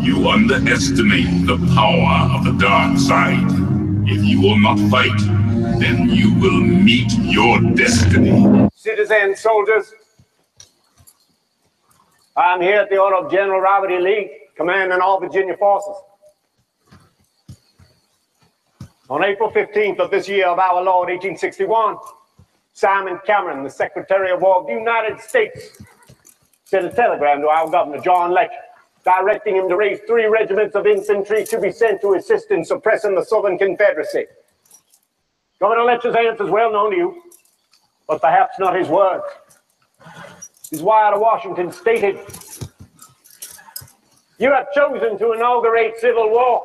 You underestimate the power of the dark side. If you will not fight, then you will meet your destiny. Citizens, soldiers, I'm here at the order of General Robert E. Lee, commanding all Virginia forces. On April 15th of this year of our Lord, 1861, Simon Cameron, the Secretary of War of the United States, sent a telegram to our Governor, John Letcher, directing him to raise 3 regiments of infantry to be sent to assist in suppressing the Southern Confederacy. Governor Letcher's answer is well known to you, but perhaps not his words. His wire to Washington stated, "You have chosen to inaugurate civil war.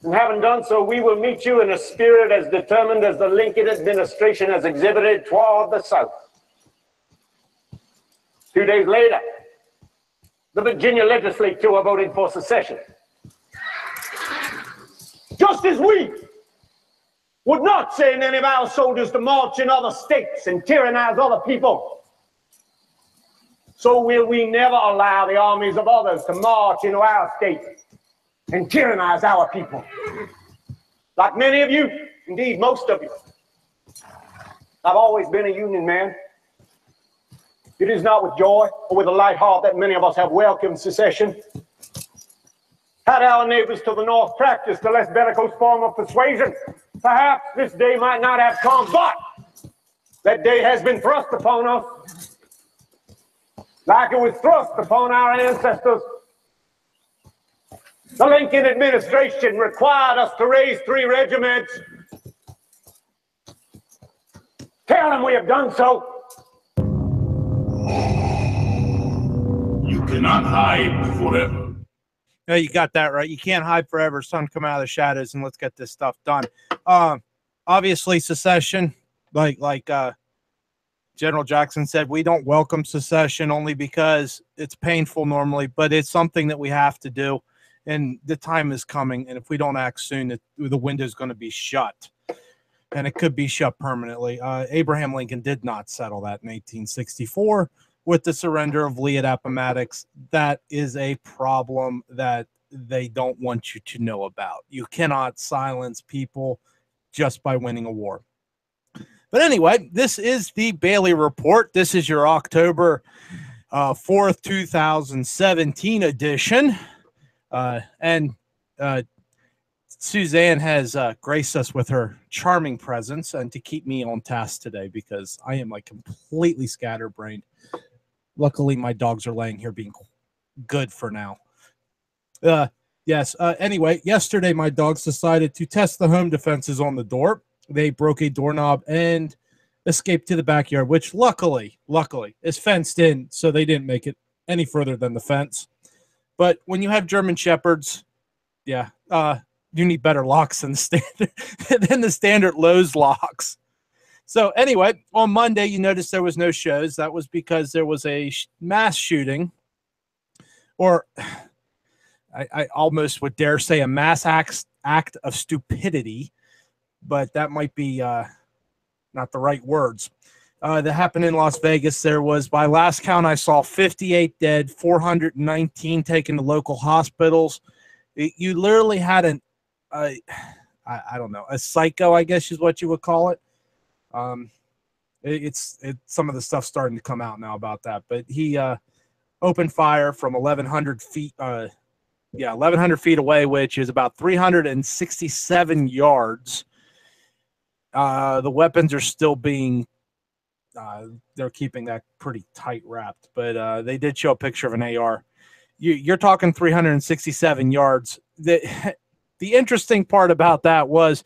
And having done so, we will meet you in a spirit as determined as the Lincoln administration has exhibited toward the South." 2 days later, the Virginia legislature voted for secession. Just as we would not send any of our soldiers to march in other states and tyrannize other people, so will we never allow the armies of others to march into our state and tyrannize our people. Like many of you, indeed most of you, I've always been a Union man. It is not with joy or with a light heart that many of us have welcomed secession. Had our neighbors to the north practiced a less bellicose form of persuasion, perhaps this day might not have come, but that day has been thrust upon us, like it was thrust upon our ancestors. The Lincoln administration required us to raise 3 regiments. Tell them we have done so. You cannot hide forever. No, you got that right. You can't hide forever. Sun, come out of the shadows and let's get this stuff done. Obviously, secession, like General Jackson said, we don't welcome secession only because it's painful normally, but it's something that we have to do. And the time is coming. And if we don't act soon, the window is going to be shut. And it could be shut permanently. Abraham Lincoln did not settle that in 1864 with the surrender of Lee at Appomattox. That is a problem that they don't want you to know about. You cannot silence people just by winning a war. But anyway, this is the Bailey Report. This is your October 4th, 2017 edition. Suzanne has graced us with her charming presence and to keep me on task today because I am like completely scatterbrained. Luckily, my dogs are laying here being good for now. Anyway, yesterday my dogs decided to test the home defenses on the door. They broke a doorknob and escaped to the backyard, which luckily is fenced in, so they didn't make it any further than the fence. But when you have German Shepherds, you need better locks than the standard Lowe's locks. So anyway, on Monday, you noticed there was no shows. That was because there was a mass shooting, or I almost would dare say a mass act of stupidity, but that might be not the right words. That happened in Las Vegas. There was, by last count, I saw 58 dead, 419 taken to local hospitals. You literally had I don't know, a psycho, I guess is what you would call it. It's some of the stuff starting to come out now about that, but he opened fire from 1,100 feet 1,100 feet away, which is about 367 yards. The weapons are still being, they're keeping that pretty tight wrapped, but they did show a picture of an AR. You're talking 367 yards. The interesting part about that was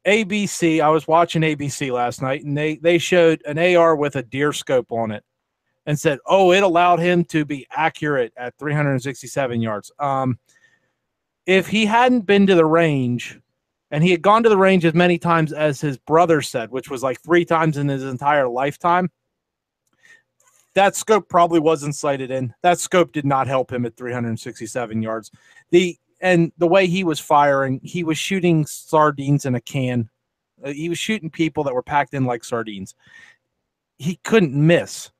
ABC. I was watching ABC last night, and they showed an AR with a deer scope on it and said, oh, it allowed him to be accurate at 367 yards. If he hadn't been to the range, and he had gone to the range as many times as his brother said, which was like 3 times in his entire lifetime, that scope probably wasn't sighted in. That scope did not help him at 367 yards. And the way he was firing, he was shooting sardines in a can. He was shooting people that were packed in like sardines. He couldn't miss.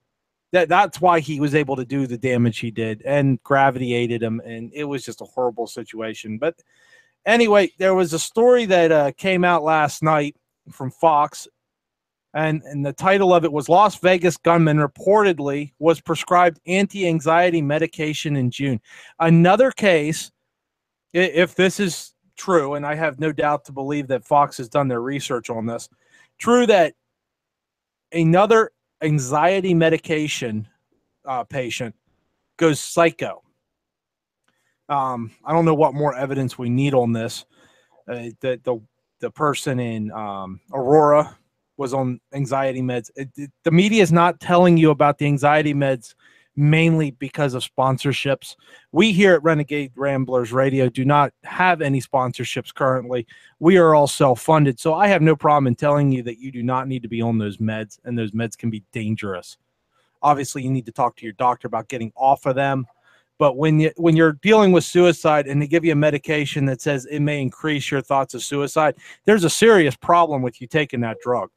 That's why he was able to do the damage he did, and gravity aided him, and it was just a horrible situation. But anyway, there was a story that came out last night from Fox, and the title of it was Las Vegas gunman reportedly was prescribed anti-anxiety medication in June. Another case, if this is true, and I have no doubt to believe that Fox has done their research on this, true that another anxiety medication patient goes psycho. I don't know what more evidence we need on this. The person in Aurora was on anxiety meds. The media is not telling you about the anxiety meds mainly because of sponsorships. We here at Renegade Ramblers Radio do not have any sponsorships currently. We are all self-funded, so I have no problem in telling you that you do not need to be on those meds, and those meds can be dangerous. Obviously, you need to talk to your doctor about getting off of them. But when you're dealing with suicide and they give you a medication that says it may increase your thoughts of suicide, there's a serious problem with you taking that drug.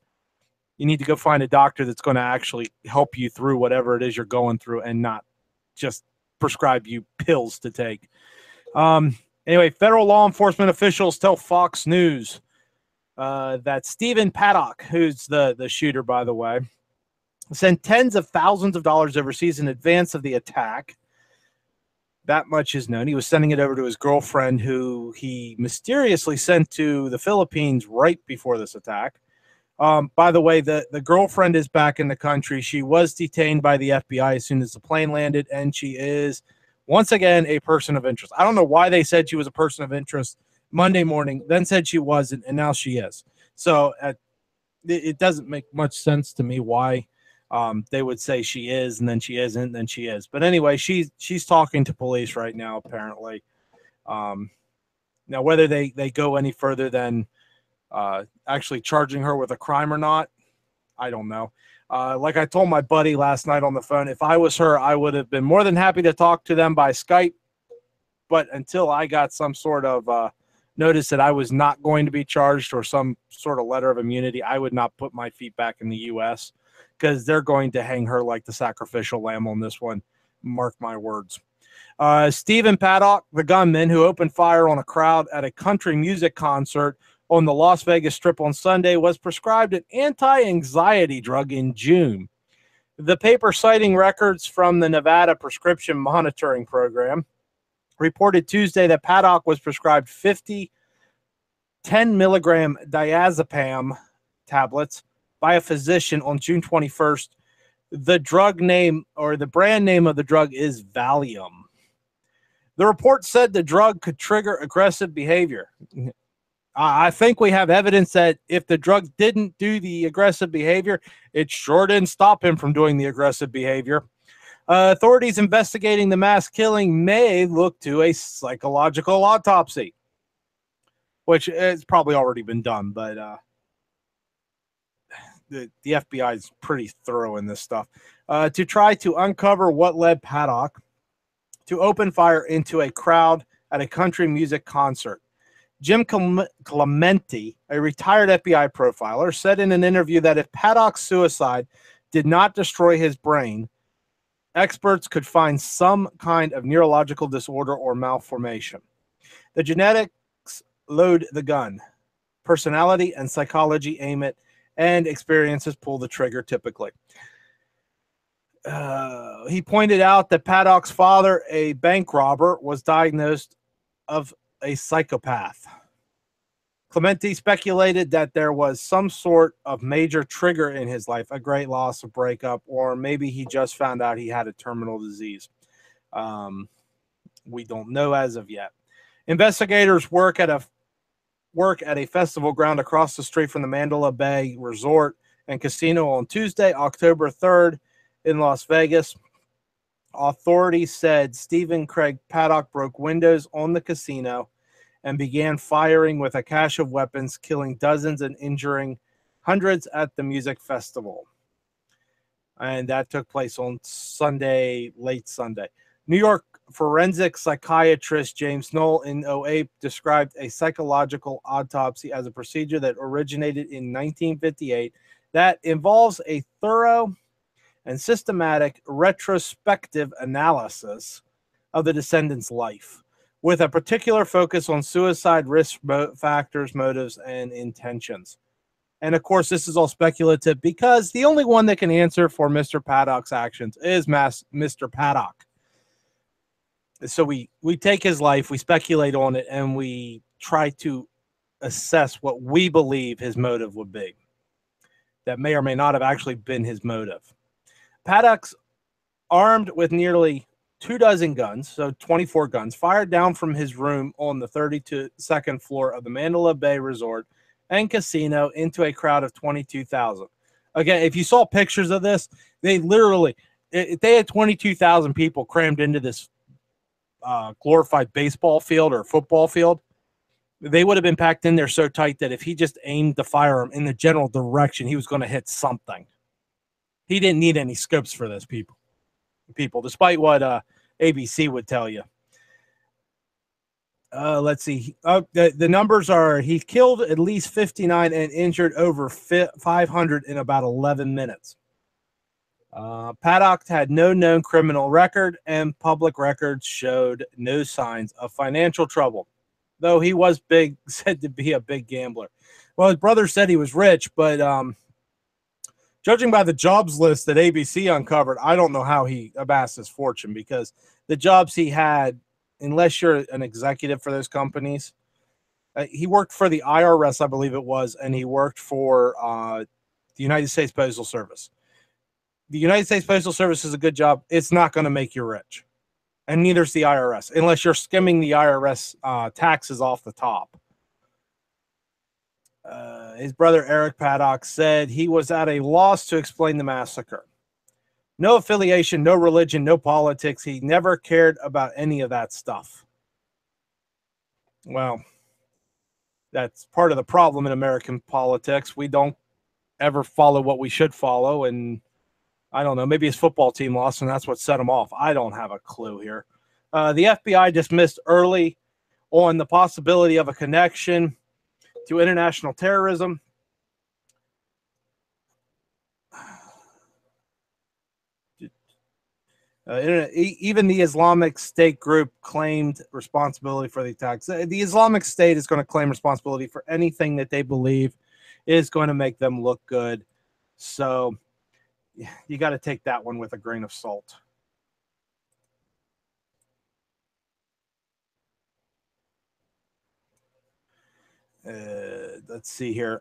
You need to go find a doctor that's going to actually help you through whatever it is you're going through and not just prescribe you pills to take. Anyway, federal law enforcement officials tell Fox News that Stephen Paddock, who's the shooter, by the way, sent tens of thousands of dollars overseas in advance of the attack. That much is known. He was sending it over to his girlfriend, who he mysteriously sent to the Philippines right before this attack. By the way, the girlfriend is back in the country. She was detained by the FBI as soon as the plane landed, and she is, once again, a person of interest. I don't know why they said she was a person of interest Monday morning, then said she wasn't, and now she is. So it doesn't make much sense to me why they would say she is, and then she isn't, and then she is. But anyway, she's talking to police right now, apparently. Now, whether they go any further than actually charging her with a crime or not, I don't know. Like I told my buddy last night on the phone, if I was her, I would have been more than happy to talk to them by Skype. But until I got some sort of notice that I was not going to be charged or some sort of letter of immunity, I would not put my feet back in the U.S. because they're going to hang her like the sacrificial lamb on this one. Mark my words. Stephen Paddock, the gunman who opened fire on a crowd at a country music concert on the Las Vegas Strip on Sunday, was prescribed an anti-anxiety drug in June. The paper, citing records from the Nevada Prescription Monitoring Program, reported Tuesday that Paddock was prescribed 50 10-milligram diazepam tablets by a physician on June 21st. The drug name, or the brand name of the drug, is Valium. The report said the drug could trigger aggressive behavior. I think we have evidence that if the drug didn't do the aggressive behavior, it sure didn't stop him from doing the aggressive behavior. Authorities investigating the mass killing may look to a psychological autopsy, which has probably already been done, but the FBI is pretty thorough in this stuff, to try to uncover what led Paddock to open fire into a crowd at a country music concert. Jim Clemente, a retired FBI profiler, said in an interview that if Paddock's suicide did not destroy his brain, experts could find some kind of neurological disorder or malformation. The genetics load the gun. Personality and psychology aim it, and experiences pull the trigger typically. He pointed out that Paddock's father, a bank robber, was diagnosed of a psychopath. Clemente speculated that there was some sort of major trigger in his life, a great loss, a breakup, or maybe he just found out he had a terminal disease. We don't know as of yet. Investigators work at a festival ground across the street from the Mandalay Bay Resort and Casino on Tuesday, October 3rd in Las Vegas. Authorities said Stephen Craig Paddock broke windows on the casino and began firing with a cache of weapons, killing dozens and injuring hundreds at the music festival. And that took place on Sunday, late Sunday. New York forensic psychiatrist James Knoll in 2008 described a psychological autopsy as a procedure that originated in 1958 that involves a thorough and systematic retrospective analysis of the descendant's life, with a particular focus on suicide risk factors, motives, and intentions. And of course, this is all speculative because the only one that can answer for Mr. Paddock's actions is Mr. Paddock. So we take his life, we speculate on it, and we try to assess what we believe his motive would be. That may or may not have actually been his motive. Paddock's armed with nearly 24 guns, so 24 guns, fired down from his room on the 32nd floor of the Mandalay Bay Resort and Casino into a crowd of 22,000. Again, if you saw pictures of this, they literally, if they had 22,000 people crammed into this glorified baseball field or football field, they would have been packed in there so tight that if he just aimed the firearm in the general direction, he was going to hit something. He didn't need any scopes for this, people, despite what ABC would tell you. Let's see. The numbers are he killed at least 59 and injured over 500 in about 11 minutes. Paddock had no known criminal record, and public records showed no signs of financial trouble, though he was said to be a big gambler. Well, his brother said he was rich, but judging by the jobs list that ABC uncovered, I don't know how he amassed his fortune, because the jobs he had, unless you're an executive for those companies, he worked for the IRS, I believe it was, and he worked for the United States Postal Service. The United States Postal Service is a good job. It's not going to make you rich, and neither is the IRS, unless you're skimming the IRS taxes off the top. His brother Eric Paddock said he was at a loss to explain the massacre. No affiliation, no religion, no politics. He never cared about any of that stuff. Well, that's part of the problem in American politics. We don't ever follow what we should follow, and I don't know, maybe his football team lost and that's what set him off. I don't have a clue here. The FBI dismissed early on the possibility of a connection to international terrorism. Even the Islamic State group claimed responsibility for the attacks. The Islamic State is going to claim responsibility for anything that they believe is going to make them look good. So you got to take that one with a grain of salt. Let's see here.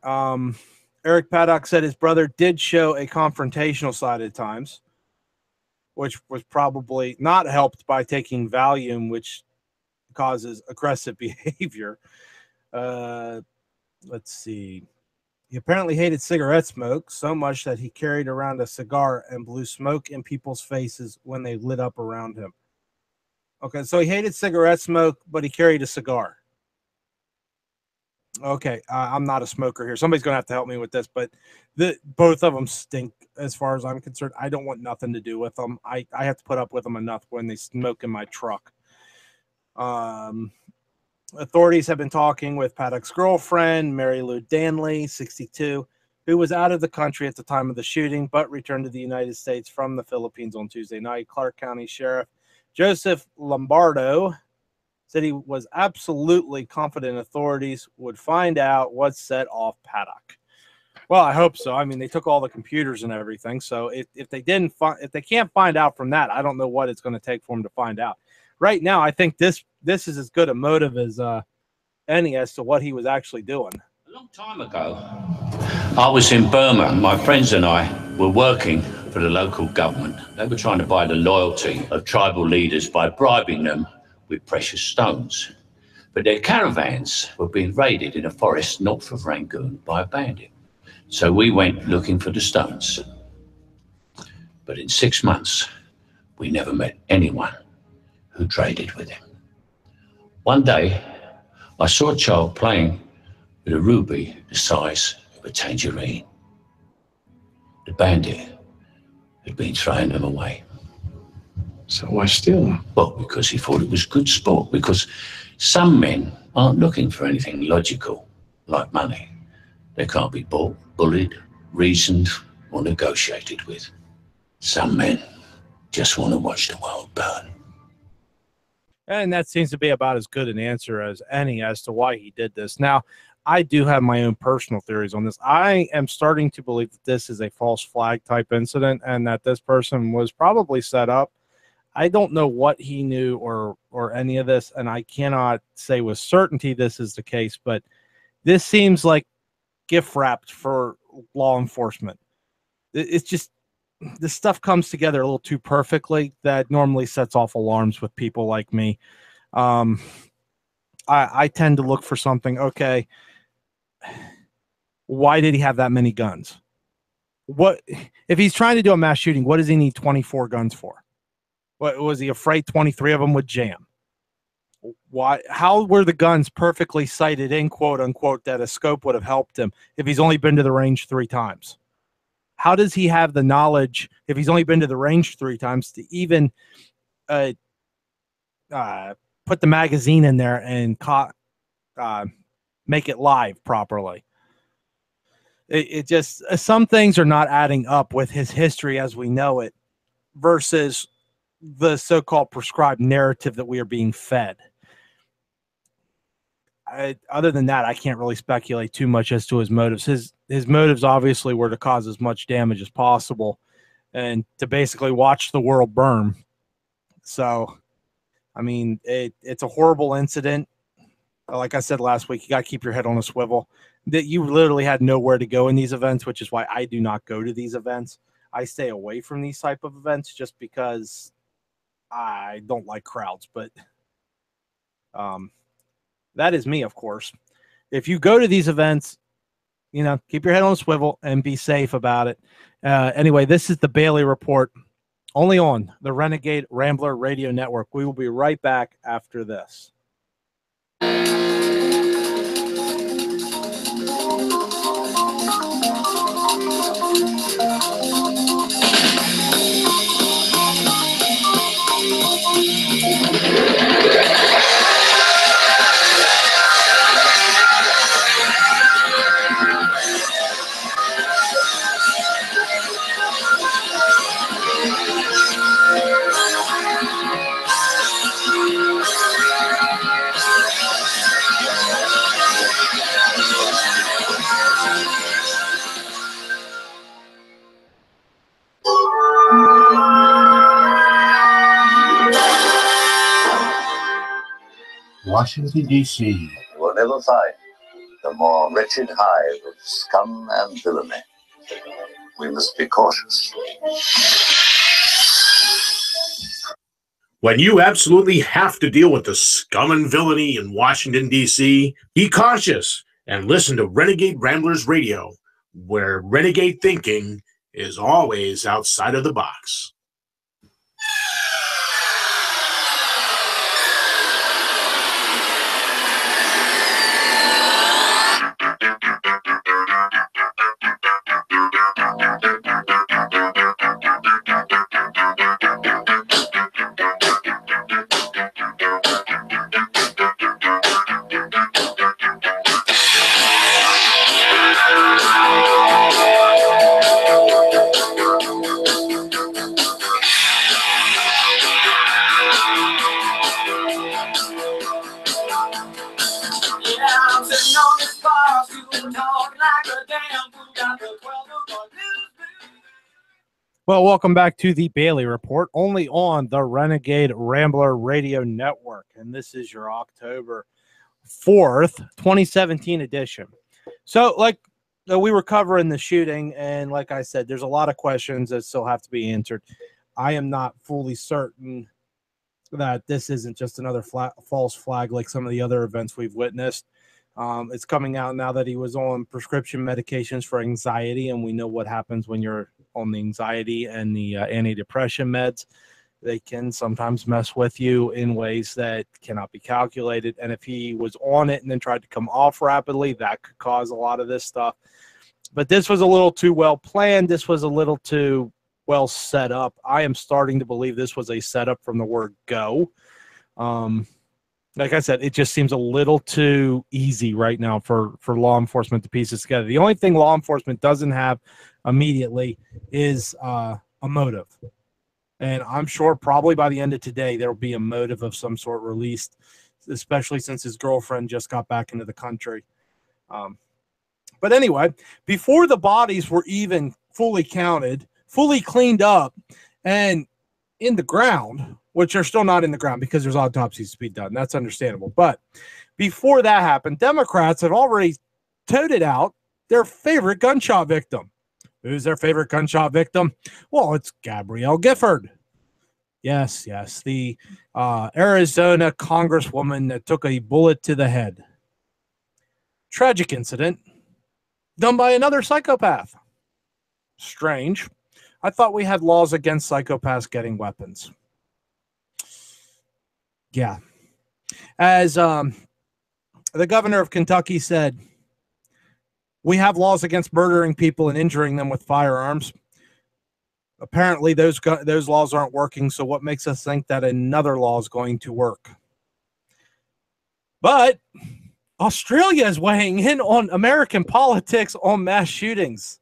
Eric Paddock said his brother did show a confrontational side at times, which was probably not helped by taking Valium, which causes aggressive behavior. Let's see. He apparently hated cigarette smoke so much that he carried around a cigar and blew smoke in people's faces when they lit up around him. Okay, so he hated cigarette smoke, but he carried a cigar. Okay, I'm not a smoker here. Somebody's going to have to help me with this, but both of them stink as far as I'm concerned. I don't want nothing to do with them. I have to put up with them enough when they smoke in my truck. Authorities have been talking with Paddock's girlfriend, Mary Lou Danley, 62, who was out of the country at the time of the shooting, but returned to the United States from the Philippines on Tuesday night. Clark County Sheriff Joseph Lombardo said he was absolutely confident authorities would find out what set off Paddock. Well, I hope so. I mean, they took all the computers and everything. So if they can't find out from that, I don't know what it's going to take for them to find out. right now, I think this is as good a motive as any as to what he was actually doing. A long time ago, I was in Burma. My friends and I were working for the local government. They were trying to buy the loyalty of tribal leaders by bribing them with precious stones. But their caravans were being raided in a forest north of Rangoon by a bandit. So we went looking for the stones. But in 6 months, we never met anyone who traded with him. One day, I saw a child playing with a ruby the size of a tangerine. The bandit had been throwing them away. So why steal them? Well, because he thought it was good sport, because some men aren't looking for anything logical like money. They can't be bought, bullied, reasoned, or negotiated with. Some men just want to watch the world burn. And that seems to be about as good an answer as any as to why he did this. Now, I do have my own personal theories on this. I am starting to believe that this is a false flag type incident and that this person was probably set up. I don't know what he knew or any of this, and I cannot say with certainty this is the case, but this seems like gift wrapped for law enforcement. It's just, this stuff comes together a little too perfectly that normally sets off alarms with people like me. I tend to look for something, okay, why did he have that many guns? What if he's trying to do a mass shooting, what does he need 24 guns for? What was he afraid 23 of them would jam? Why? How were the guns perfectly sighted in, quote unquote, that a scope would have helped him if he's only been to the range 3 times? How does he have the knowledge if he's only been to the range 3 times to even put the magazine in there and make it live properly? It just, some things are not adding up with his history as we know it versus the so-called prescribed narrative that we are being fed. Other than that, I can't really speculate too much as to his motives. His motives obviously were to cause as much damage as possible and to basically watch the world burn. So, I mean, it's a horrible incident. Like I said last week, you got to keep your head on a swivel. That you literally had nowhere to go in these events, which is why I do not go to these events. I stay away from these type of events just because I don't like crowds. But that is me, of course. If you go to these events, you know, keep your head on a swivel and be safe about it. Anyway, this is the Bailey Report, only on the Renegade Rambler Radio Network. We will be right back after this. Washington, D.C. You will never find the more wretched hive of scum and villainy. We must be cautious. When you absolutely have to deal with the scum and villainy in Washington, D.C., be cautious and listen to Renegade Ramblers Radio, where renegade thinking is always outside of the box. Well, welcome back to the Bailey Report, only on the Renegade Rambler Radio Network. And this is your October 4th, 2017 edition. So, like we were covering the shooting, and like I said, there's a lot of questions that still have to be answered. I am not fully certain that this isn't just another false flag like some of the other events we've witnessed. It's coming out now that he was on prescription medications for anxiety, and we know what happens when you're on the anxiety and the antidepressant meds. They can sometimes mess with you in ways that cannot be calculated. And if he was on it and then tried to come off rapidly, that could cause a lot of this stuff. But this was a little too well planned. This was a little too well set up. I am starting to believe this was a setup from the word go. Like I said, it just seems a little too easy right now for law enforcement to piece this together. The only thing law enforcement doesn't have immediately is a motive. And I'm sure probably by the end of today, there will be a motive of some sort released, especially since his girlfriend just got back into the country. But anyway, before the bodies were even fully counted, fully cleaned up, and in the ground, which are still not in the ground because there's autopsies to be done. That's understandable. But before that happened, Democrats have already toted out their favorite gunshot victim. Who's their favorite gunshot victim? Well, it's Gabrielle Gifford. Yes, the Arizona congresswoman that took a bullet to the head. Tragic incident done by another psychopath. Strange. I thought we had laws against psychopaths getting weapons. Yeah. As the governor of Kentucky said, we have laws against murdering people and injuring them with firearms. Apparently, those laws aren't working, so what makes us think that another law is going to work? But Australia is weighing in on American politics on mass shootings.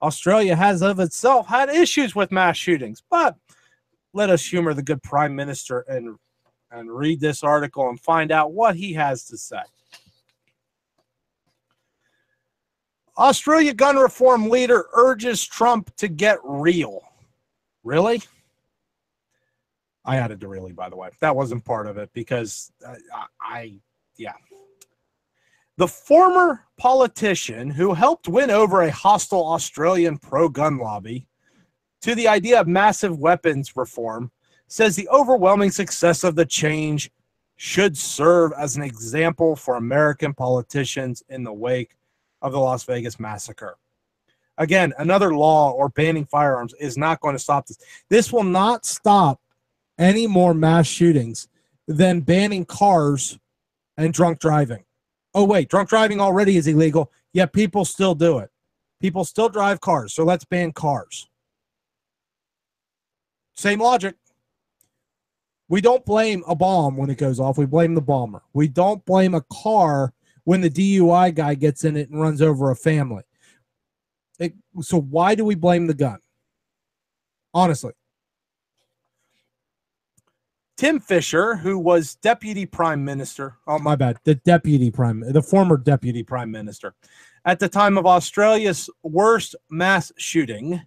Australia has of itself had issues with mass shootings, but let us humor the good prime minister and read this article and find out what he has to say. Australia gun reform leader urges Trump to get real. Really? I added the really, by the way. That wasn't part of it because yeah. The former politician who helped win over a hostile Australian pro-gun lobby to the idea of massive weapons reform says the overwhelming success of the change should serve as an example for American politicians in the wake of the Las Vegas massacre. Again, another law or banning firearms is not going to stop this. This will not stop any more mass shootings than banning cars and drunk driving. Oh, wait, drunk driving already is illegal, yet people still do it. People still drive cars, so let's ban cars. Same logic. We don't blame a bomb when it goes off. We blame the bomber. We don't blame a car when the DUI guy gets in it and runs over a family. So why do we blame the gun? Honestly. Tim Fisher, who was deputy prime minister, the former deputy prime minister, at the time of Australia's worst mass shooting,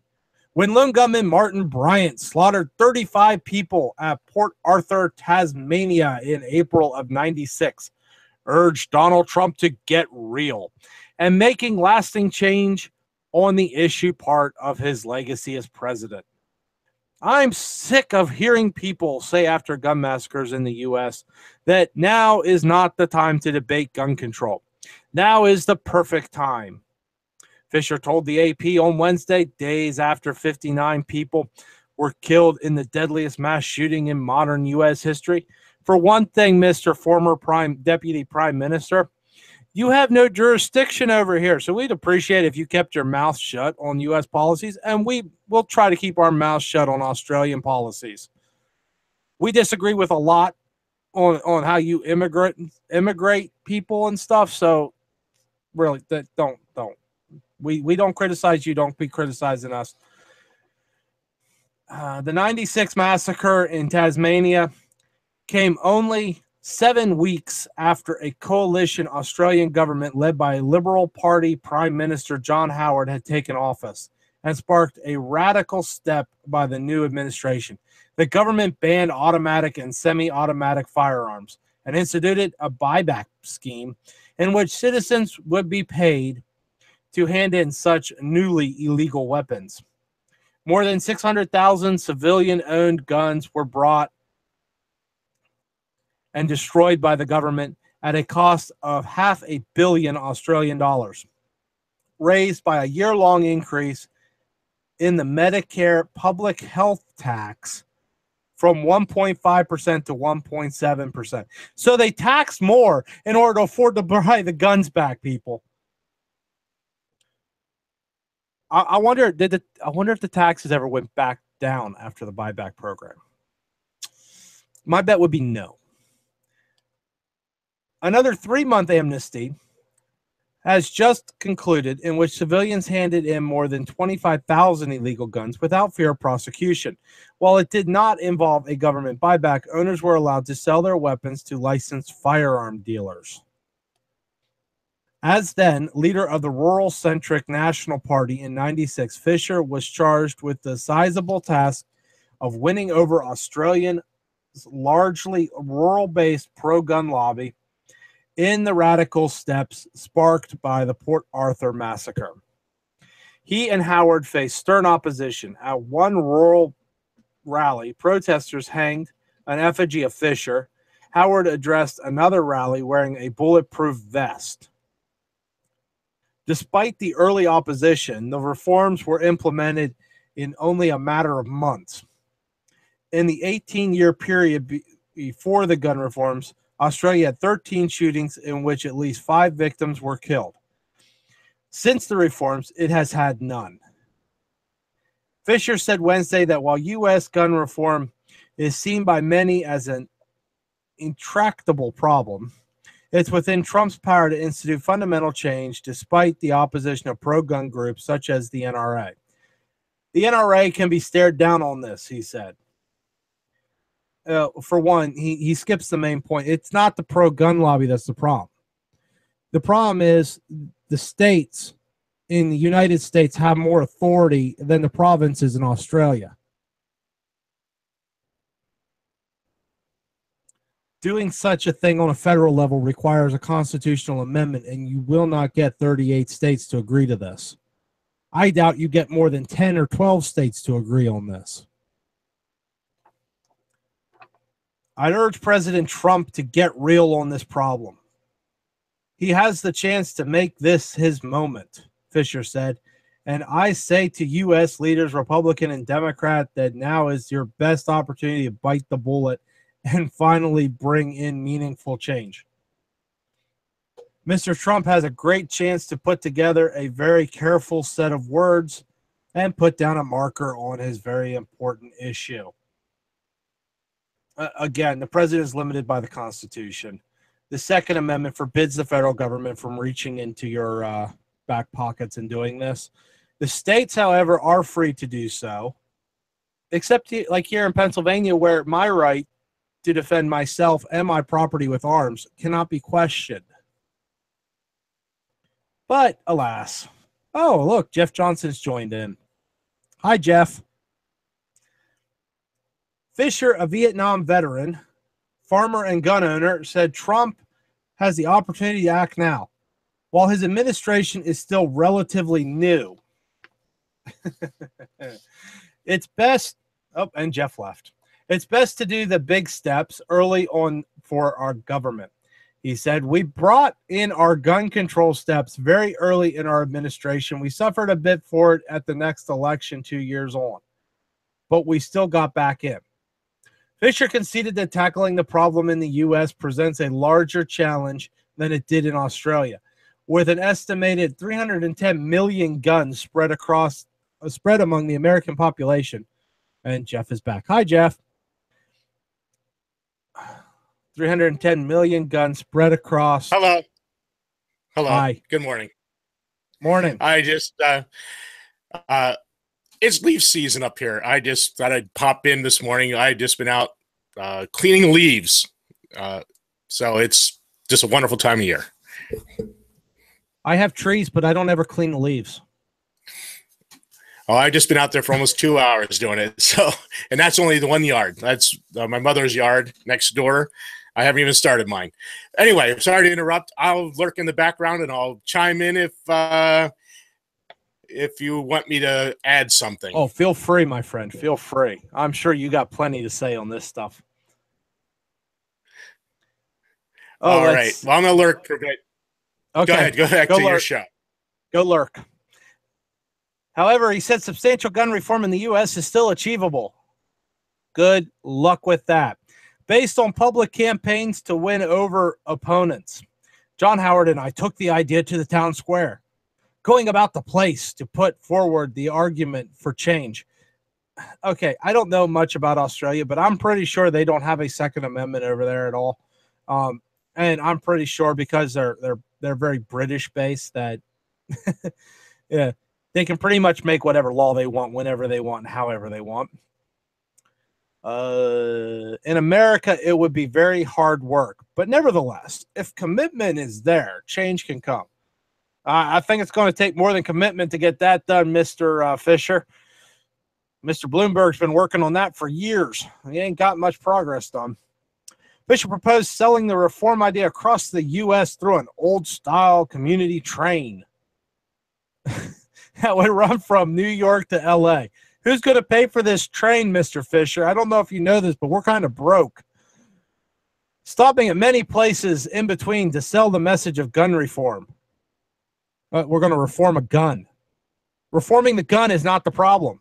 when lone gunman Martin Bryant slaughtered 35 people at Port Arthur, Tasmania in April of '96, urged Donald Trump to get real and making lasting change on the issue part of his legacy as president. I'm sick of hearing people say after gun massacres in the U.S. that now is not the time to debate gun control. Now is the perfect time. Fisher told the AP on Wednesday, days after 59 people were killed in the deadliest mass shooting in modern U.S. history. For one thing, Mr. Former Deputy Prime Minister, you have no jurisdiction over here, so we'd appreciate if you kept your mouth shut on U.S. policies, and we will try to keep our mouth shut on Australian policies. We disagree with a lot on how you immigrate people and stuff, so really, don't. We don't criticize you. Don't be criticizing us. The '96 massacre in Tasmania came only 7 weeks after a coalition Australian government led by Liberal Party Prime Minister John Howard had taken office. and sparked a radical step by the new administration. The government banned automatic and semi-automatic firearms and instituted a buyback scheme in which citizens would be paid to hand in such newly illegal weapons. More than 600,000 civilian-owned guns were brought and destroyed by the government at a cost of $500 million Australian dollars, raised by a year-long increase in the Medicare public health tax from 1.5% to 1.7%. So they tax more in order to afford to buy the guns back, people. I wonder if the taxes ever went back down after the buyback program. My bet would be no. Another 3-month amnesty has just concluded, in which civilians handed in more than 25,000 illegal guns without fear of prosecution. While it did not involve a government buyback, owners were allowed to sell their weapons to licensed firearm dealers. As then leader of the rural-centric National Party in '96, Fisher was charged with the sizable task of winning over Australia's largely rural-based pro-gun lobby in the radical steps sparked by the Port Arthur massacre. He and Howard faced stern opposition. At one rural rally, protesters hanged an effigy of Fisher. Howard addressed another rally wearing a bulletproof vest. Despite the early opposition, the reforms were implemented in only a matter of months. In the 18-year period before the gun reforms, Australia had 13 shootings in which at least 5 victims were killed. Since the reforms, it has had none. Fisher said Wednesday that while U.S. gun reform is seen by many as an intractable problem, it's within Trump's power to institute fundamental change despite the opposition of pro-gun groups such as the NRA. The NRA can be stared down on this, he said. For one, he skips the main point. It's not the pro-gun lobby that's the problem. The problem is the states in the United States have more authority than the provinces in Australia. Doing such a thing on a federal level requires a constitutional amendment, and you will not get 38 states to agree to this. I doubt you get more than 10 or 12 states to agree on this. I'd urge President Trump to get real on this problem. He has the chance to make this his moment, Fisher said. And I say to U.S. leaders, Republican and Democrat, that now is your best opportunity to bite the bullet and finally bring in meaningful change. Mr. Trump has a great chance to put together a very careful set of words and put down a marker on his very important issue. Again, the president is limited by the Constitution. The Second Amendment forbids the federal government from reaching into your back pockets and doing this. The states, however, are free to do so, except like here in Pennsylvania, where my right to defend myself and my property with arms cannot be questioned. But alas, oh, look, Jeff Johnson's joined in. Hi, Jeff. Fisher, a Vietnam veteran, farmer, and gun owner, said Trump has the opportunity to act now. While his administration is still relatively new, it's best, oh, and Jeff left. It's best to do the big steps early on for our government. He said, we brought in our gun control steps very early in our administration. We suffered a bit for it at the next election 2 years on, but we still got back in. Fisher conceded that tackling the problem in the U.S. presents a larger challenge than it did in Australia, with an estimated 310 million guns spread among the American population. And Jeff is back. Hi, Jeff. 310 million guns spread across. Hello. Hi. Good morning. Morning. I just, it's leaf season up here. I just thought I'd pop in this morning. I had just been out cleaning leaves. So it's just a wonderful time of year. I have trees, but I don't ever clean the leaves. Oh, I've just been out there for almost 2 hours doing it. So, and that's only the 1 yard. That's my mother's yard next door. I haven't even started mine. Anyway, sorry to interrupt. I'll lurk in the background and I'll chime in if you want me to add something. Oh, feel free, my friend. Feel free. I'm sure you got plenty to say on this stuff. All right. Well, I'm going to lurk for a bit. Okay. Go ahead. Go back to your show. Go lurk. However, he said substantial gun reform in the U.S. is still achievable. Good luck with that. Based on public campaigns to win over opponents. John Howard and I took the idea to the town square, going about the place to put forward the argument for change. Okay, I don't know much about Australia, but I'm pretty sure they don't have a Second Amendment over there at all. And I'm pretty sure because they're very British based that yeah, they can pretty much make whatever law they want, whenever they want, and however they want. In America, it would be very hard work, but nevertheless, if commitment is there, change can come. I think it's going to take more than commitment to get that done, Mr. Fisher. Mr. Bloomberg's been working on that for years. He ain't got much progress done. Fisher proposed selling the reform idea across the U.S. through an old-style community train that would run from New York to L.A. Who's going to pay for this train, Mr. Fisher? I don't know if you know this, but we're kind of broke. Stopping at many places in between to sell the message of gun reform. We're going to reform a gun. Reforming the gun is not the problem.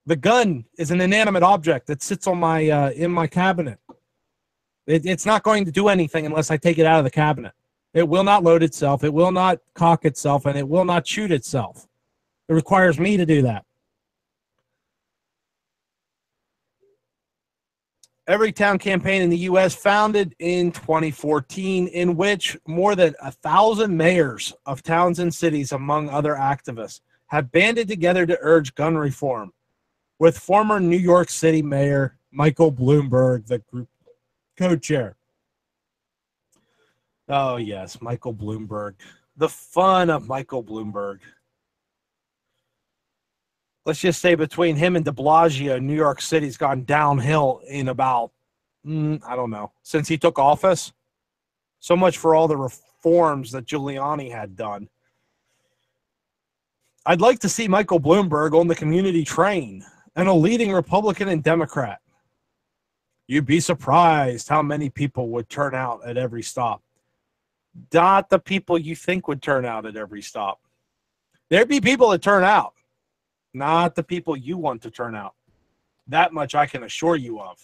The gun is an inanimate object that sits on my in my cabinet. It's not going to do anything unless I take it out of the cabinet. It will not load itself. It will not cock itself, and it will not shoot itself. It requires me to do that. Everytown campaign in the U.S. founded in 2014, in which more than 1,000 mayors of towns and cities, among other activists, have banded together to urge gun reform, with former New York City Mayor Michael Bloomberg, the group co-chair. Oh, yes, Michael Bloomberg. The fun of Michael Bloomberg. Let's just say between him and de Blasio, New York City's gone downhill in about, I don't know, since he took office. So much for all the reforms that Giuliani had done. I'd like to see Michael Bloomberg on the community train and a leading Republican and Democrat. You'd be surprised how many people would turn out at every stop. Not the people you think would turn out at every stop. There'd be people that turn out. Not the people you want to turn out. That much I can assure you of.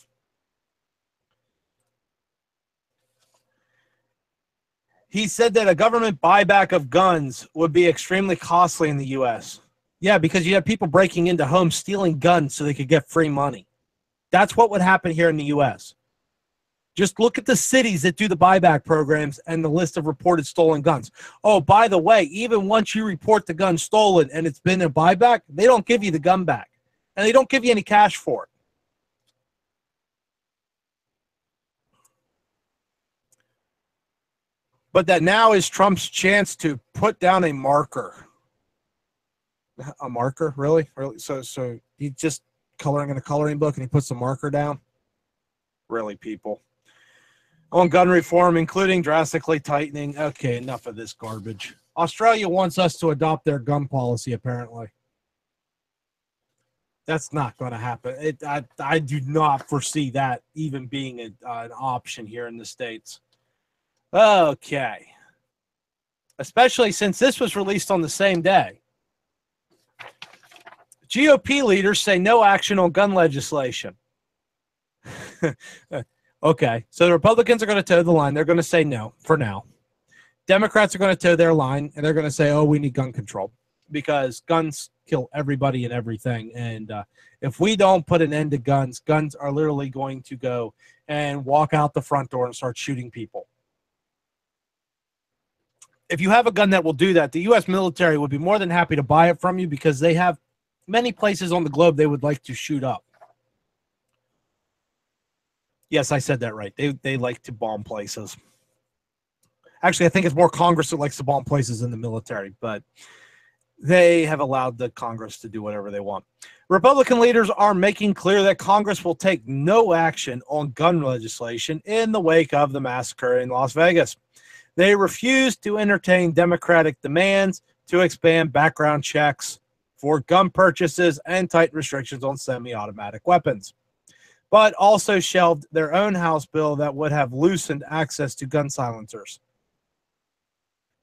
He said that a government buyback of guns would be extremely costly in the U.S. Yeah, because you have people breaking into homes, stealing guns so they could get free money. That's what would happen here in the U.S. Just look at the cities that do the buyback programs and the list of reported stolen guns. Oh, by the way, even once you report the gun stolen and it's been a buyback, they don't give you the gun back. And they don't give you any cash for it. But that now is Trump's chance to put down a marker. A marker? Really? Really? So he's just coloring in a coloring book and he puts a marker down? Really, people? On gun reform, including drastically tightening. Okay, enough of this garbage. Australia wants us to adopt their gun policy, apparently. That's not going to happen. I do not foresee that even being an option here in the States. Okay. Especially since this was released on the same day. GOP leaders say no action on gun legislation. Okay, so the Republicans are going to toe the line. They're going to say no for now. Democrats are going to toe their line, and they're going to say, oh, we need gun control because guns kill everybody and everything. And if we don't put an end to guns, guns are literally going to go and walk out the front door and start shooting people. If you have a gun that will do that, the U.S. military would be more than happy to buy it from you because they have many places on the globe they would like to shoot up. Yes, I said that right. They like to bomb places. Actually, I think it's more Congress that likes to bomb places than the military. But they have allowed the Congress to do whatever they want. Republican leaders are making clear that Congress will take no action on gun legislation in the wake of the massacre in Las Vegas. They refuse to entertain Democratic demands to expand background checks for gun purchases and tighten restrictions on semi-automatic weapons, but also shelved their own House bill that would have loosened access to gun silencers.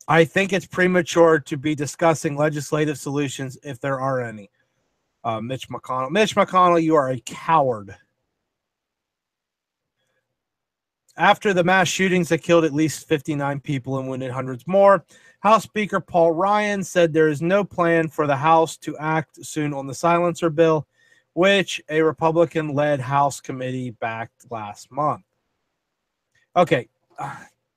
I think it's premature to be discussing legislative solutions if there are any. Mitch McConnell. Mitch McConnell, you are a coward. After the mass shootings that killed at least 59 people and wounded hundreds more, House Speaker Paul Ryan said there is no plan for the House to act soon on the silencer bill, which a Republican-led House committee backed last month. Okay,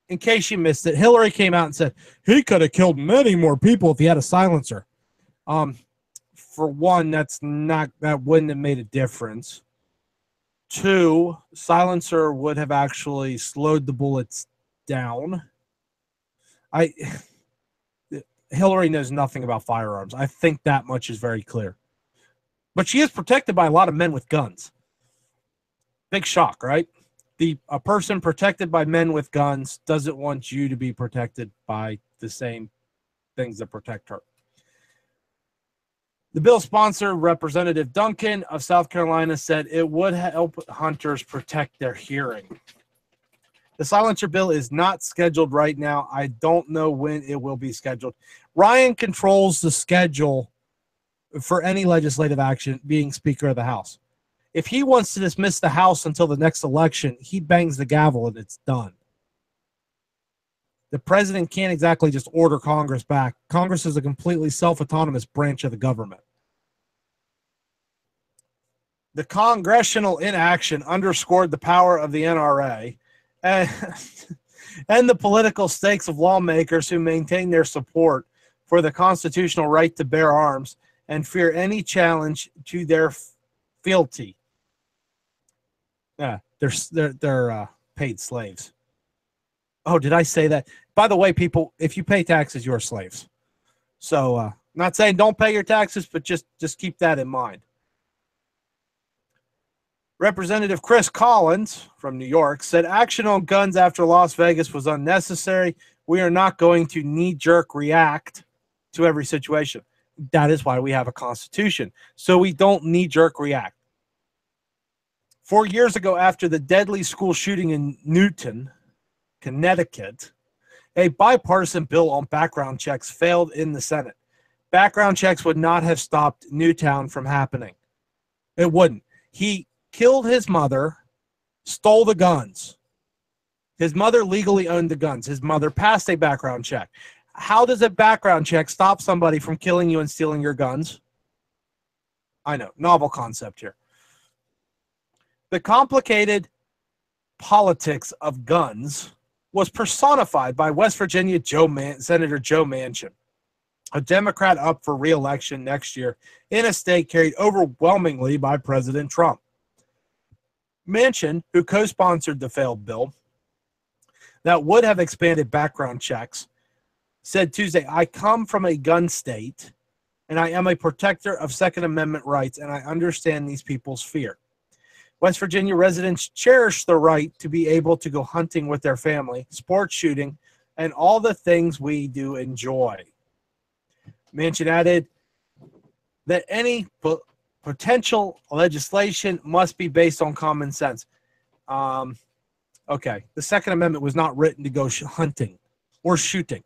in case you missed it, Hillary came out and said he could have killed many more people if he had a silencer. For one, that wouldn't have made a difference. Two, silencer would have actually slowed the bullets down. Hillary knows nothing about firearms. I think that much is very clear. But she is protected by a lot of men with guns. Big shock, right? A person protected by men with guns doesn't want you to be protected by the same things that protect her. The bill sponsor, Representative Duncan of South Carolina, said it would help hunters protect their hearing. The silencer bill is not scheduled right now. I don't know when it will be scheduled. Ryan controls the schedule for any legislative action, being Speaker of the House. If he wants to dismiss the House until the next election, he bangs the gavel and it's done. The president can't exactly just order Congress back. Congress is a completely self-autonomous branch of the government. The congressional inaction underscored the power of the NRA and the political stakes of lawmakers who maintain their support for the constitutional right to bear arms and fear any challenge to their fealty. Yeah, they're paid slaves. Oh, did I say that? By the way, people, if you pay taxes, you're slaves. So, not saying don't pay your taxes, but just keep that in mind. Representative Chris Collins from New York said action on guns after Las Vegas was unnecessary. We are not going to knee-jerk react to every situation. That is why we have a constitution. So we don't knee-jerk react. 4 years ago, after the deadly school shooting in Newton, Connecticut, a bipartisan bill on background checks failed in the Senate. Background checks would not have stopped Newtown from happening. It wouldn't. He killed his mother, stole the guns. His mother legally owned the guns. His mother passed a background check. How does a background check stop somebody from killing you and stealing your guns? I know, novel concept here. The complicated politics of guns was personified by West Virginia Senator Joe Manchin, a Democrat up for re-election next year in a state carried overwhelmingly by President Trump. Manchin, who co-sponsored the failed bill that would have expanded background checks, said Tuesday, I come from a gun state, and I am a protector of Second Amendment rights, and I understand these people's fear. West Virginia residents cherish the right to be able to go hunting with their family, sports shooting, and all the things we do enjoy. Manchin added that any potential legislation must be based on common sense. Okay, the Second Amendment was not written to go hunting or shooting.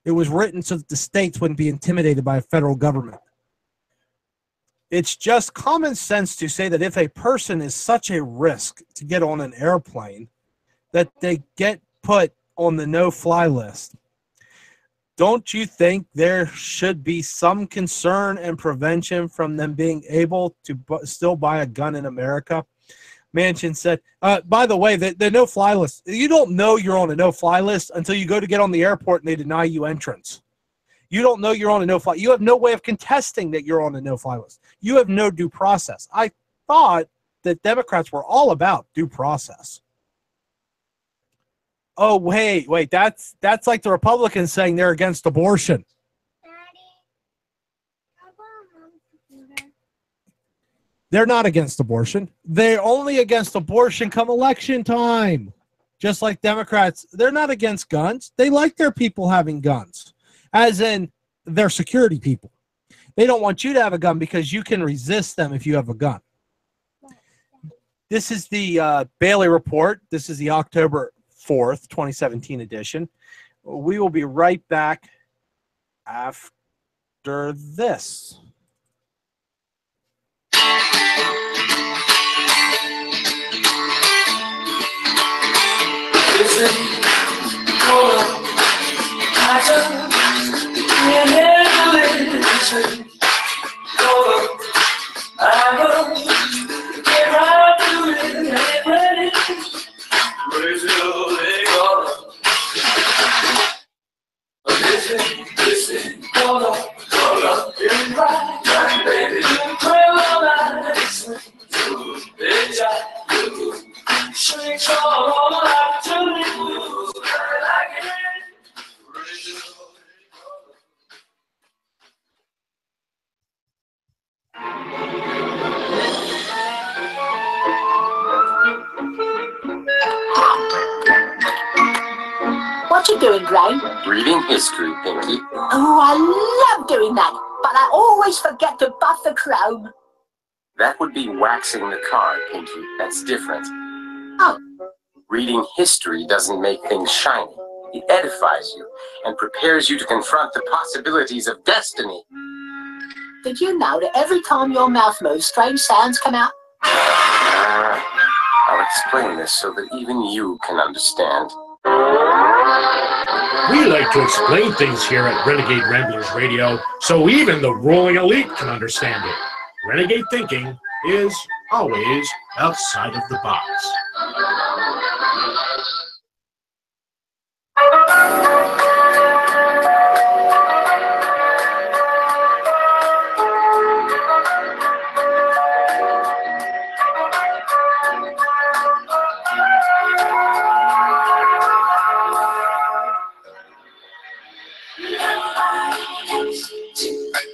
It was written so that the states wouldn't be intimidated by a federal government. It's just common sense to say that if a person is such a risk to get on an airplane, that they get put on the no-fly list. Don't you think there should be some concern and prevention from them being able to still buy a gun in America? Manchin said, by the way, the no-fly list, you don't know you're on a no-fly list until you go to get on the airport and they deny you entrance. You don't know you're on a no-fly. You have no way of contesting that you're on a no-fly list. You have no due process. I thought that Democrats were all about due process. Oh, wait. That's like the Republicans saying they're against abortion. They're not against abortion. They're only against abortion come election time. Just like Democrats, they're not against guns. They like their people having guns, as in their security people. They don't want you to have a gun because you can resist them if you have a gun. This is the Bailey Report. This is the October 4th, 2017 edition. We will be right back after this. What you doing, Gray? Reading history, Pinky. Oh, I love doing that, but I always forget to buff the chrome. That would be waxing the car, Pinky. That's different. Oh. Reading history doesn't make things shiny. It edifies you and prepares you to confront the possibilities of destiny. Did you know that every time your mouth moves, strange sounds come out? I'll explain this so that even you can understand. We like to explain things here at Renegade Ramblers Radio, so even the ruling elite can understand it. Renegade thinking is always outside of the box.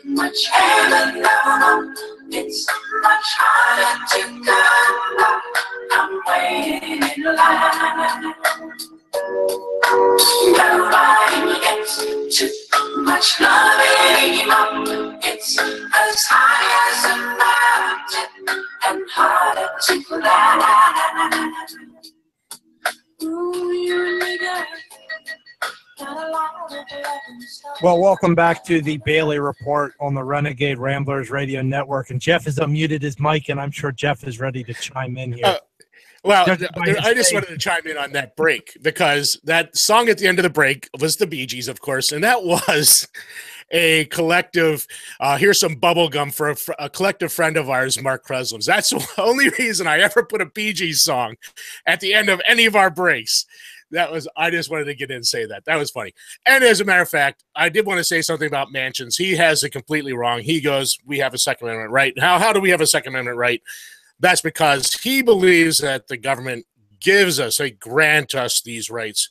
Much harder now. It's much harder to come. I'm waiting in line. Nobody gets too much love anymore. It's as high as a mountain and harder to climb. Ooh, you nigga. Well, welcome back to the Bailey Report on the Renegade Ramblers Radio Network. And Jeff has unmuted his mic, and I'm sure Jeff is ready to chime in here. I just wanted to chime in on that break because that song at the end of the break was the Bee Gees, of course, and that was a collective, here's some bubble gum for a collective friend of ours, Mark Kreslin's. That's the only reason I ever put a Bee Gees song at the end of any of our breaks. I just wanted to get in and say that. That was funny. And as a matter of fact, I did want to say something about Manchin. He has it completely wrong. He goes, we have a Second Amendment right. How do we have a Second Amendment right? That's because he believes that the government gives us, they grant us these rights.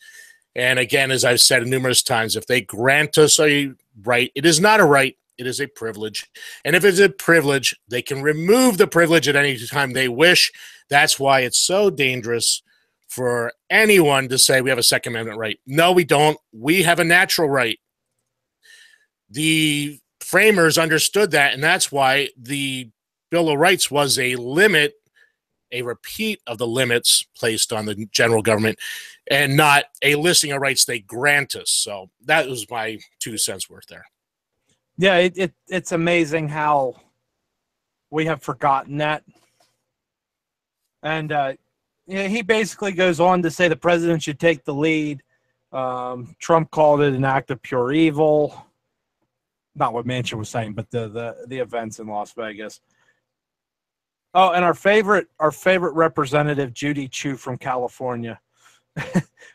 And again, as I've said numerous times, if they grant us a right, it is not a right, it is a privilege. And if it's a privilege, they can remove the privilege at any time they wish. That's why it's so dangerous for anyone to say we have a Second Amendment right. No, we don't. We have a natural right. The framers understood that, and that's why the Bill of Rights was a limit, a repeat of the limits placed on the general government, and not a listing of rights they grant us. So that was my 2 cents worth there. Yeah, it's amazing how we have forgotten that. And he basically goes on to say the president should take the lead. Trump called it an act of pure evil. Not what Manchin was saying, but the events in Las Vegas. Oh, and our favorite representative, Judy Chu from California.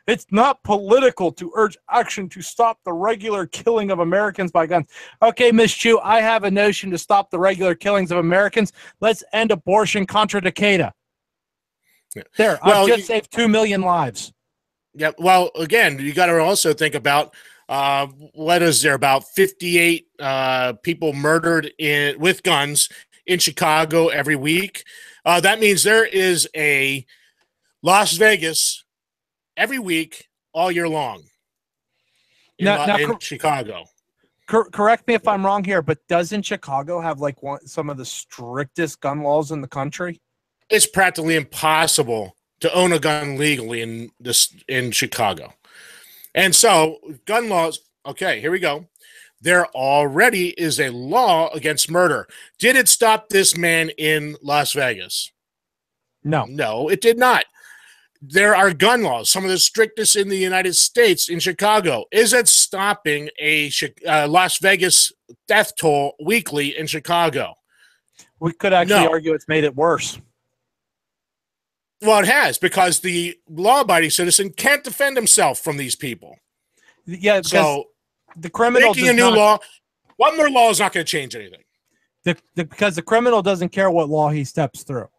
It's not political to urge action to stop the regular killing of Americans by guns. Okay, Ms. Chu, I have a notion to stop the regular killings of Americans. Let's end abortion contra Takeda. Yeah. There, I've just saved 2 million lives. Yeah, well, again, you got to also think about what is there, about 58 people murdered with guns in Chicago every week. That means there is a Las Vegas every week all year long in Chicago. Correct me if I'm wrong here, but doesn't Chicago have like some of the strictest gun laws in the country? It's practically impossible to own a gun legally in Chicago. And so gun laws, okay, here we go. There already is a law against murder. Did it stop this man in Las Vegas? No. No, it did not. There are gun laws, some of the strictest in the United States, in Chicago. Is it stopping a Las Vegas death toll weekly in Chicago? We could actually argue it's made it worse. Well, it has, because the law-abiding citizen can't defend himself from these people. Yeah, so the criminal making a new law, one more law is not going to change anything. Because the criminal doesn't care what law he steps through.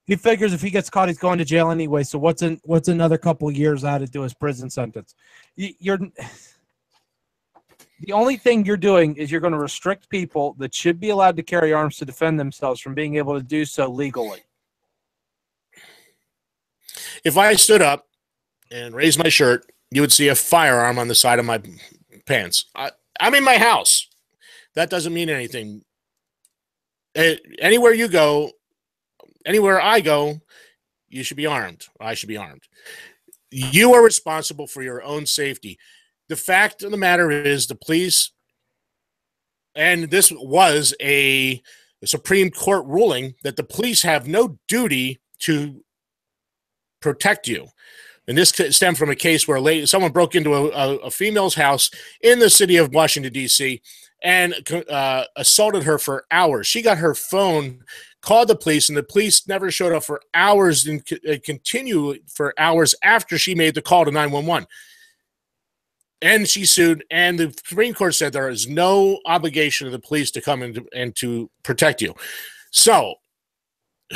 He figures if he gets caught, he's going to jail anyway. So what's another couple of years added to his prison sentence? The only thing you're doing is you're going to restrict people that should be allowed to carry arms to defend themselves from being able to do so legally. If I stood up and raised my shirt, you would see a firearm on the side of my pants. I'm in my house. That doesn't mean anything. Anywhere you go, anywhere I go, you should be armed. I should be armed. You are responsible for your own safety. The fact of the matter is the police, and this was a Supreme Court ruling, that the police have no duty to protect you. And this stemmed from a case where someone broke into a female's house in the city of Washington, D.C., and assaulted her for hours. She got her phone, called the police, and the police never showed up for hours and continued for hours after she made the call to 911. And she sued, and the Supreme Court said there is no obligation of the police to come and to protect you. So,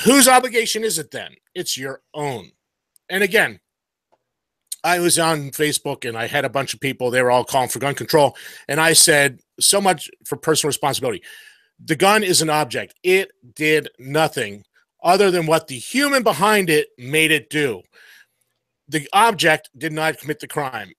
whose obligation is it then? It's your own. And again, I was on Facebook and I had a bunch of people, they were all calling for gun control. And I said, so much for personal responsibility. The gun is an object. It did nothing other than what the human behind it made it do. The object did not commit the crime.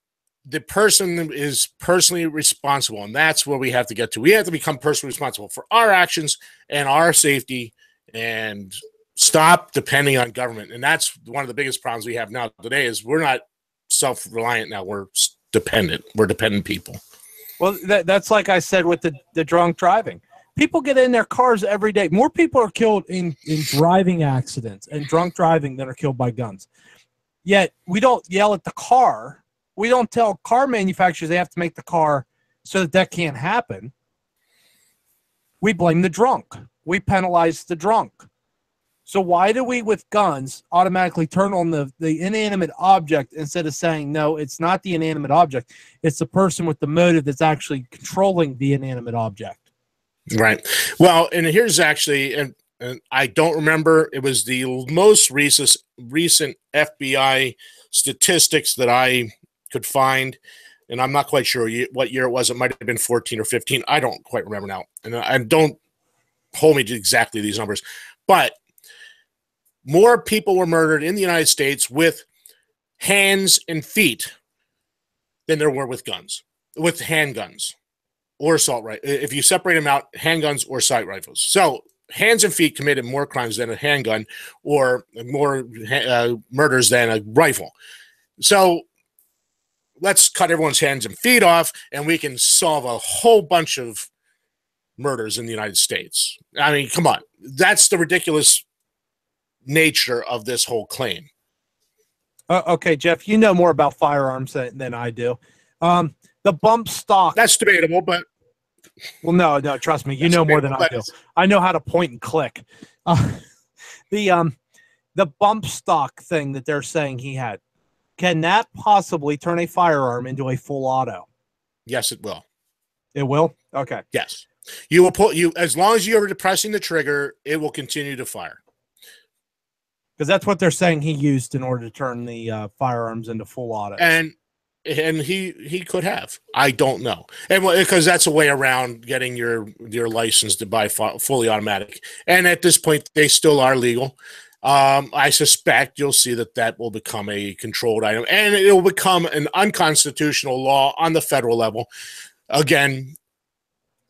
The person is personally responsible, and that's where we have to get to. We have to become personally responsible for our actions and our safety and stop depending on government. And that's one of the biggest problems we have now today is we're not self-reliant now. We're dependent. We're dependent people. Well, that's like I said with the drunk driving. People get in their cars every day. More people are killed in driving accidents and drunk driving than are killed by guns. Yet we don't yell at the car. We don't tell car manufacturers they have to make the car so that can't happen. We blame the drunk. We penalize the drunk. So why do we, with guns, automatically turn on the inanimate object instead of saying, no, it's not the inanimate object. It's the person with the motive that's actually controlling the inanimate object. Right. Well, and here's actually, and I don't remember, it was the most recent FBI statistics that I could find, and I'm not quite sure what year it was. It might have been 14 or 15. I don't quite remember now. And don't hold me to exactly these numbers. But more people were murdered in the United States with hands and feet than there were with guns, with handguns or assault rifles. If you separate them out, handguns or assault rifles. So hands and feet committed more crimes than a handgun, or more murders than a rifle. So let's cut everyone's hands and feet off, and we can solve a whole bunch of murders in the United States. I mean, come on. That's the ridiculous nature of this whole claim. Okay, Jeff, you know more about firearms than I do. The bump stock. That's debatable, but. Well, no, trust me. You know more than I do. I know how to point and click. The bump stock thing that they're saying he had, can that possibly turn a firearm into a full auto? Yes, it will. It will? Okay. Yes. You will pull as long as you're depressing the trigger, it will continue to fire. Because that's what they're saying he used in order to turn the firearms into full auto. And And he could have. I don't know. And because that's a way around getting your license to buy fully automatic. And at this point, they still are legal. I suspect you'll see that will become a controlled item, and it will become an unconstitutional law on the federal level. Again,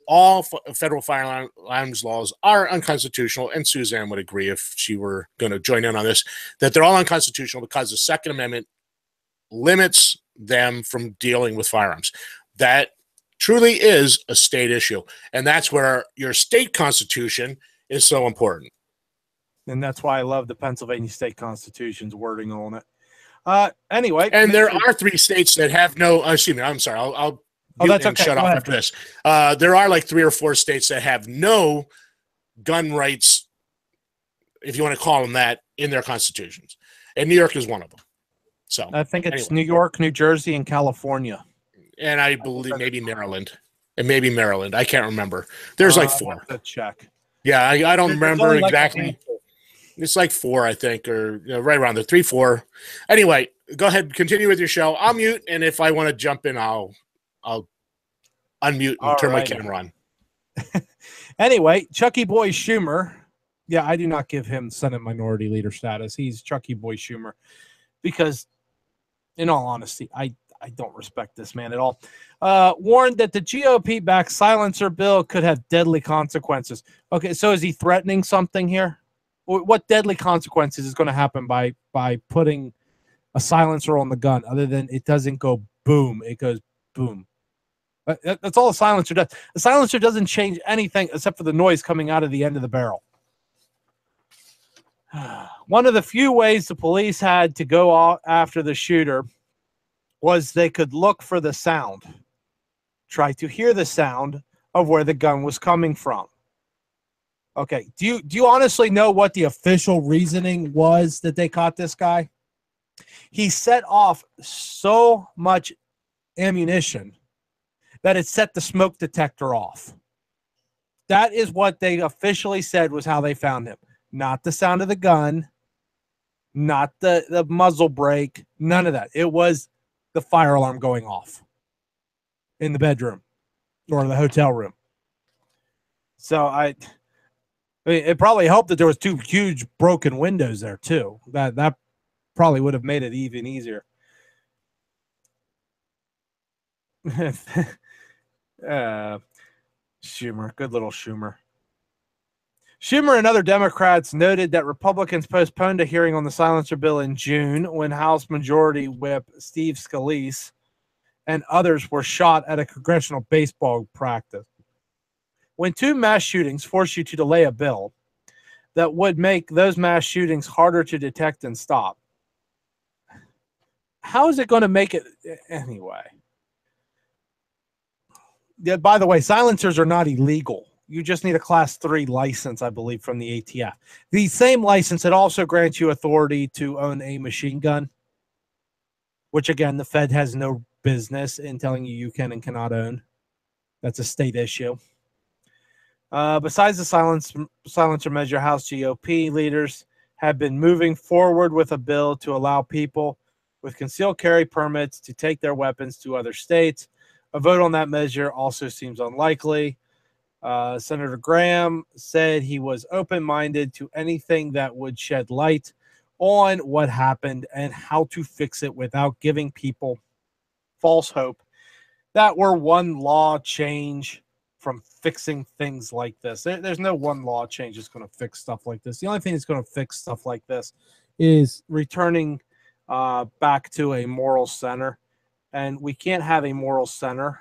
all federal firearms laws are unconstitutional, and Suzanne would agree if she were going to join in on this, that they're all unconstitutional because the Second Amendment limits them from dealing with firearms. That truly is a state issue, and that's where your state constitution is so important. And that's why I love the Pennsylvania State Constitution's wording on it. Anyway, and there are 3 states that have no. Excuse me. I'm sorry. I'll that's okay. Shut off after this. There are like 3 or 4 states that have no gun rights, if you want to call them that, in their constitutions, and New York is one of them. So I think it's New York, New Jersey, and California, and I believe maybe Maryland, I can't remember. There's like 4. Let's check. Yeah, I don't remember exactly. It's like 4, I think, or right around there, 3, 4. Anyway, go ahead, continue with your show. I'll mute, and if I want to jump in, I'll unmute and turn my camera on. Anyway, Chucky Boy Schumer. Yeah, I do not give him Senate Minority Leader status. He's Chucky Boy Schumer because, in all honesty, I don't respect this man at all. Warned that the GOP-backed silencer bill could have deadly consequences. Okay, so is he threatening something here? What deadly consequences is going to happen by putting a silencer on the gun other than it doesn't go boom, it goes boom. That's all a silencer does. A silencer doesn't change anything except for the noise coming out of the end of the barrel. One of the few ways the police had to go after the shooter was they could look for the sound, try to hear the sound of where the gun was coming from. Okay, do you honestly know what the official reasoning was that they caught this guy? He set off so much ammunition that it set the smoke detector off. That is what they officially said was how they found him. Not the sound of the gun, not the muzzle brake, none of that. It was the fire alarm going off in the bedroom or the hotel room. So I mean, it probably helped that there was 2 huge broken windows there too. That probably would have made it even easier. Schumer, good little Schumer. Schumer and other Democrats noted that Republicans postponed a hearing on the silencer bill in June when House Majority Whip Steve Scalise and others were shot at a congressional baseball practice. When 2 mass shootings force you to delay a bill that would make those mass shootings harder to detect and stop, how is it going to make it anyway? Yeah, by the way, silencers are not illegal. You just need a Class 3 license, I believe, from the ATF. The same license that also grants you authority to own a machine gun, which, again, the Fed has no business in telling you can and cannot own. That's a state issue. Besides the silencer measure, House GOP leaders have been moving forward with a bill to allow people with concealed carry permits to take their weapons to other states. A vote on that measure also seems unlikely. Senator Graham said he was open-minded to anything that would shed light on what happened and how to fix it without giving people false hope that we're one law change from fixing things like this. There's no one law change that's going to fix stuff like this. The only thing that's going to fix stuff like this is returning back to a moral center. And we can't have a moral center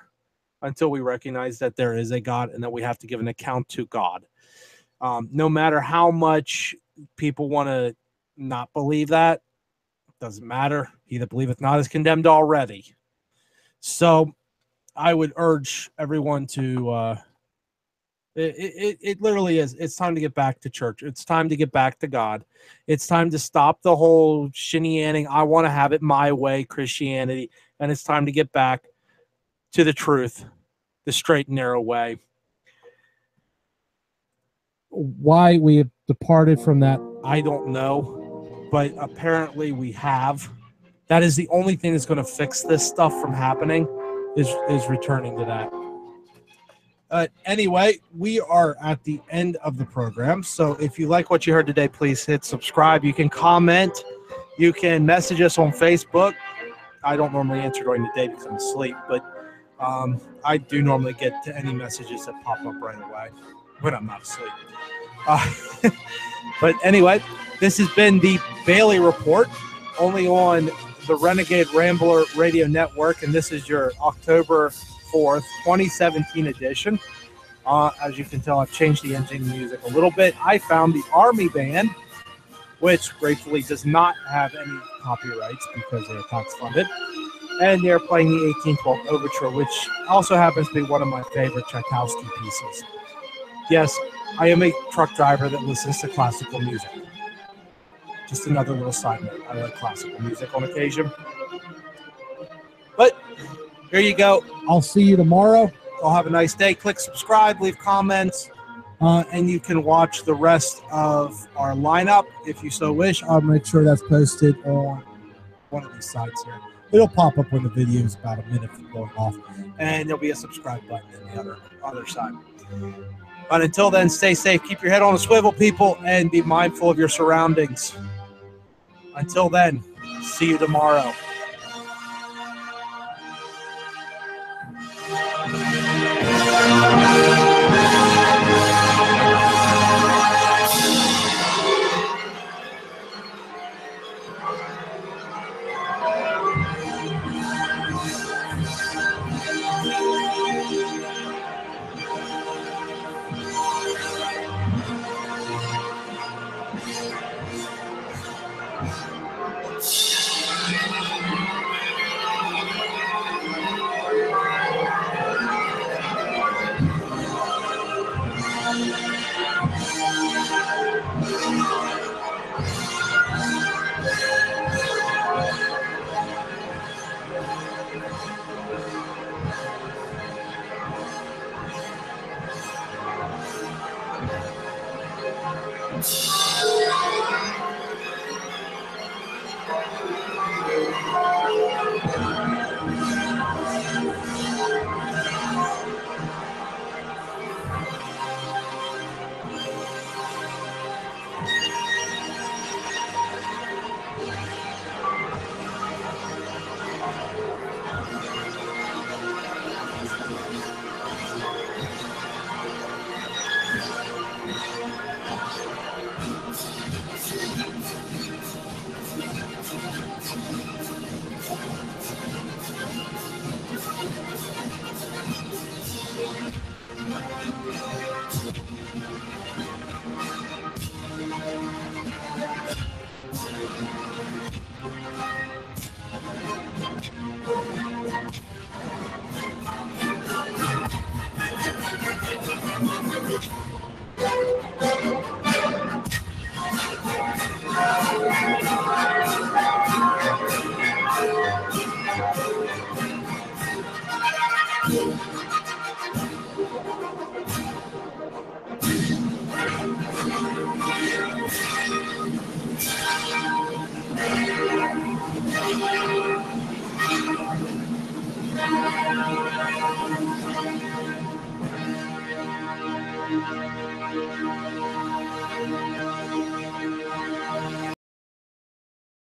until we recognize that there is a God and that we have to give an account to God. No matter how much people want to not believe that, doesn't matter. He that believeth not is condemned already. So I would urge everyone to, it literally is. It's time to get back to church. It's time to get back to God. It's time to stop the whole shenaniganing, I want to have it my way Christianity. And it's time to get back to the truth, the straight and narrow way. Why we have departed from that, I don't know. But apparently we have. That is the only thing that's going to fix this stuff from happening is returning to that. Anyway, we are at the end of the program. So if you like what you heard today, please hit subscribe. You can comment. You can message us on Facebook. I don't normally answer during the day because I'm asleep, but I do normally get to any messages that pop up right away when I'm not asleep. But anyway, this has been the Bailey Report, only on the Renegade Rambler Radio Network, and this is your October 4th, 2017 edition. As you can tell, I've changed the engine music a little bit. I found the Army Band, which gratefully does not have any copyrights because they're tax funded. And they're playing the 1812 Overture, which also happens to be one of my favorite Tchaikovsky pieces. Yes, I am a truck driver that listens to classical music. Just another little side note. I like classical music on occasion. But here you go. I'll see you tomorrow. I'll have a nice day. Click subscribe, leave comments, and you can watch the rest of our lineup if you so wish. I'll make sure that's posted on one of these sites here. It'll pop up when the video is about a minute from going off, and there'll be a subscribe button in the other side. But until then, stay safe, keep your head on a swivel, people, and be mindful of your surroundings. Until then, see you tomorrow.